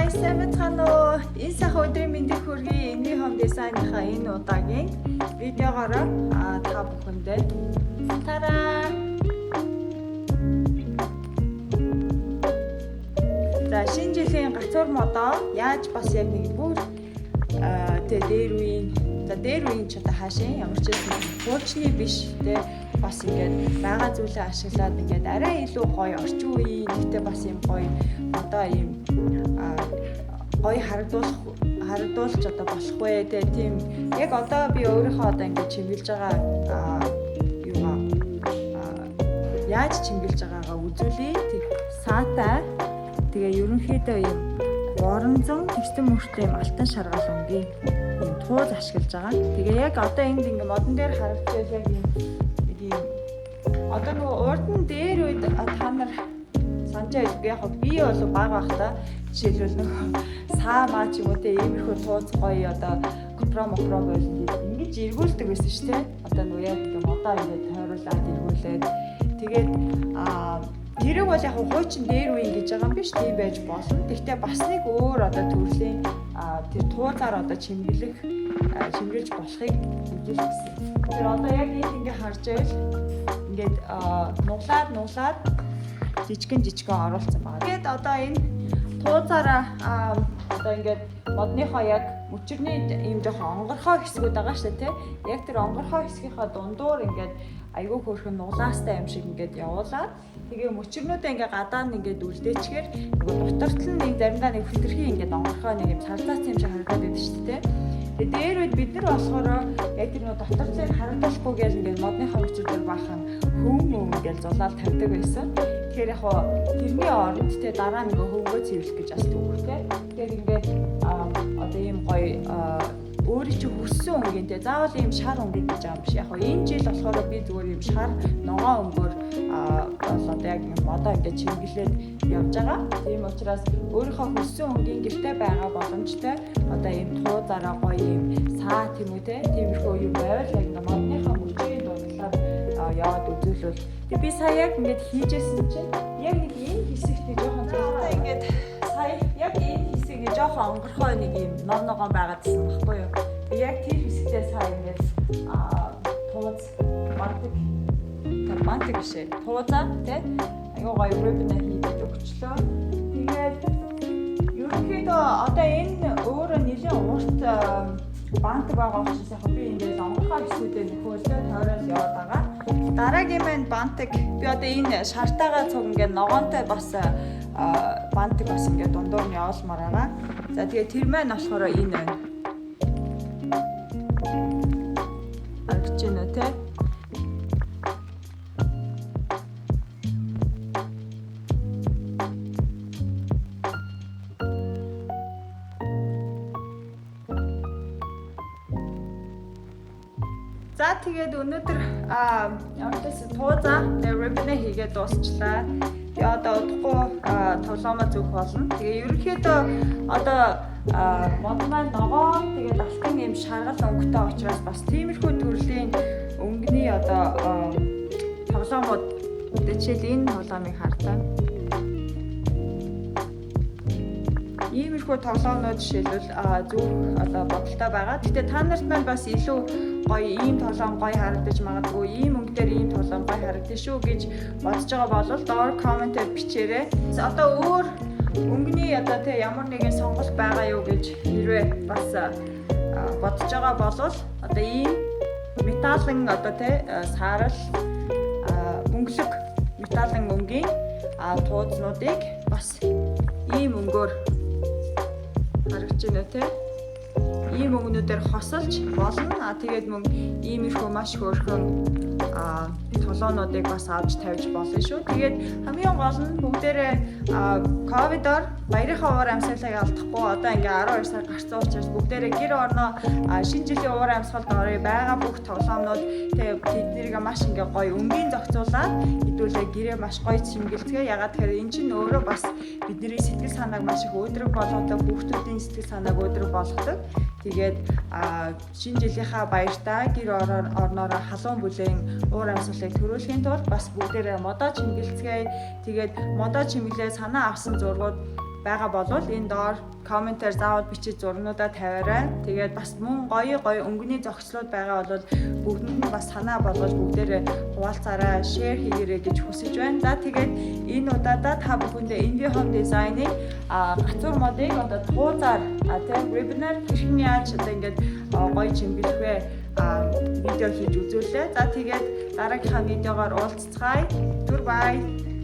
Hi, сайн байна уу? Энэ сайхан өдрийн мэндийг хүргэе. Энийн хом дизайныхаа энэ удаагийн видеогоор та бүхэндээ тараа. За шинэ жилийн гацуур модоо яаж бас яг нэг бүр дээр үеийн ч одоо хаашаа ямар ч юм хуучны биш те бас ингээд байгаа зүйлээ ашиглаад ингээд арай илүү гоё орчин үеийн нэгтэй бас юм гоё одоо ийм гоё харагдуулж одоо болохгүй те тийм яг одоо би өөрийнхөө одоо ингээд чимгэлж байгаа юугаа яаж чимгэлж байгаагаа үзүүлээ. Тэг саатай тэгээ ерөнхийдөө юм воронзон тэгсэн мөртэй юм алтан шаргал өнгийн юм тууз ашиглаж байгаа. Тэгээ яг одоо энд ингээд модон дээр харагдаж яг юм одоо нөгөө урд нь дээр үед та нар санаж байдаг. Яг би бол баг байхдаа жишээлбэл нөгөө саамаа ч юм уу те иймэрхүү тууз гоё одоо мокро болдог ингэж эргүүлдэг байсан шүү дээ. Одоо нөгөө яг ингээ модоо ингээ тойруулаад эргүүлээд тэгээд тэрэг бол яг хуучин дээр үе ингэж байгаа юм биш тийм байж болно. Гэхдээ бас нэг өөр одоо төрлийн тэр туузаар одоо чимгэлж болохыг үзүүлсэн. Тэр одоо яг ингээ харж байвал ингээд нуглаад жижигэн оруулсан байгаа. Тэгээд одоо энэ туузаараа одоо ингээд модныхоо яг мөчрний ийм жоохон онгорхоо хэсгүүд байгаа шүү дээ, тэ. Яг тэр онгорхоо хэсгийнхаа дундуур ингээд айгүй хөөрхөн нуглаастай юм шиг ингээд явуулаад тэгээ мөчрнүүдээ ингээд гадаа нь ингээд үлдээчгээр нөгөө доторт нь нэг заримдаа нэг хөлтөрхий ингээд онгорхоо нэг юм сарзаац юм шиг харагдаад байдаг шүү дээ, тэ. Тэгээ дээр үед бид нар болохоор яг тэр нөгөө доторцыг харагдуулахгүй гэж ингээд модныхаа мөчрөөр баахан хөм гэж зулаад тавьдаг байсан. Тэгэхээр яг тэрний оронд те дараа нэг хөвгөө цэвэрлэх гэж бас төгөхтэй. Тэгэхээр ингээд одоо ийм гоё өөрийн чинь хүссэн өнгийн те заавал ийм шар өнгийн гэж байгаа юм биш. Яг энэ жил болохоор би зүгээр ийм шар ногоон өнгөөр одоо яг модоо ингээд чимгэлээд явж байгаа. Тийм учраас өөрийнхөө хүссэн өнгийн гэртээ байгаа боломжтой одоо ийм туузаараа гоё ийм саа тийм үү те тиймэрхүү юм байвал яг модныхаа мөчрийн дундлаар яваад үзүүлвэл тэг би сая яг ингээд хийжсэн чинь яг нэг энэ хэсэгт нэг жоохон цаашаа ингээд сая яг энэ хэсгийг жоохон онгорхой нэг юм ногоон байгаадсан баггүй юу. Тэг яг тэр хэсэгтээ сая ингээд тууз бантик бишээ туузаа тий аюу гоё рибнэ хийгээд өгчлөө. Тэгээд ерөнхийдөө одоо энэ өөрөө нэлийн урт бантик байгаа учраас яг би ингээд онгорхой хэсгүүдээ нөхөөлөө тойроол яваад байгаа. Дараагийн маань бантик би одоо энэ шартаагаа цуг ингээд ногоонтой бас бантик бас ингээд дундуур нь явуулмаар байгаа. За тэгээ тэр маань болохоор энэ байна. Аргач гэнэ тэ. За тэгээд өнөөдөр ямарчаас туузаа рибнэ хийгээд дуусчлаа. Тэгээ одоо удахгүй тоглоомоо зүг болно. Тэгээ ерөнхийдөө одоо мод маань ногоон тэгээд алтан юм шаргал өнгөтэй учраас бас тиймэрхүү төрлийн өнгөний одоо тоглоомууд жишээл энэ тоглоомыг хардаа. Иймэрхүү тоглоомнууд жишээлбэл зүг одоо бодолтой байгаа. Гэтэ та нарт маань бас илүү гоё ийм тоглоом гоё харагдаж магадгүй ийм өнгөдөр ийм тоглоом гоё харагдаж шүү гэж бодож байгаа бол доор комментээр бичээрэй. Одоо өөр өнгөний одоо тэ ямар нэгэн сонголт байгаа юу гэж хэрвээ бас бодож байгаа бол одоо ийм металлын одоо тэ саарал өнгөлөг металлын өнгийн туузнуудыг бас ийм өнгөөр харагч байна те. Ийм өнгөнүүдээр хосолж болно. Тэгээд мөн иймэрхүү маш хөөрхөн толоонуудыг бас авч тавьж болно шүү. Тэгээд хамгийн гол нь бүгдээрээ ковидоор баярынхаа уур амьсгалыг алдахгүй одоо ингээ 12 сар гарсан учраас бүгдээрээ гэр орноо шинэ жилийн уур амьсгалд орё байгаа бүх тоглоомнууд тэгээд тэднийг маш ингээ гоё өнгийн зохицуулаад хэдүүлээ гэрээ маш гоё чимгэлцгээ. Ягаад тэгэхээр эн чинь өөрөө бас бидний сэтгэл санааг маш их өөдрөг болгодог, хүүхдүүдийн сэтгэл санааг өөдрөг болгодог. Тэгээд шинэ жилийнхаа баяртаа гэр орноороо халуун бүлээн уур амьсгалыг төрүүлэхийн тулд бас бүгдээрээ модоо чимгэлцгээе. Тэгээд модоо чимгэлээ санаа авсан зургууд байгаа болвол энэ доор комментээр заавал бичиж зурнуудаа тавиарай. Тэгээд бас мөн гоё өнгөний зохицлууд байгаа бол бүгдэнд нь бас санаа болгож бүгдээрээ хуваалцаарай, шеэр хийгээрэй гэж хүсэж байна. За тэгээд энэ удаадаа та бүхэндээ Indie Home Design-ыг гацуур модыг одоо туузаар тийм ribbon-аар хэрхэн яаж одоо ингээд гоё чимгэлэх вэ видео хийж үзүүллээ. За тэгээд дараагийнхаа видеогоор уулзцгаая. Goodbye.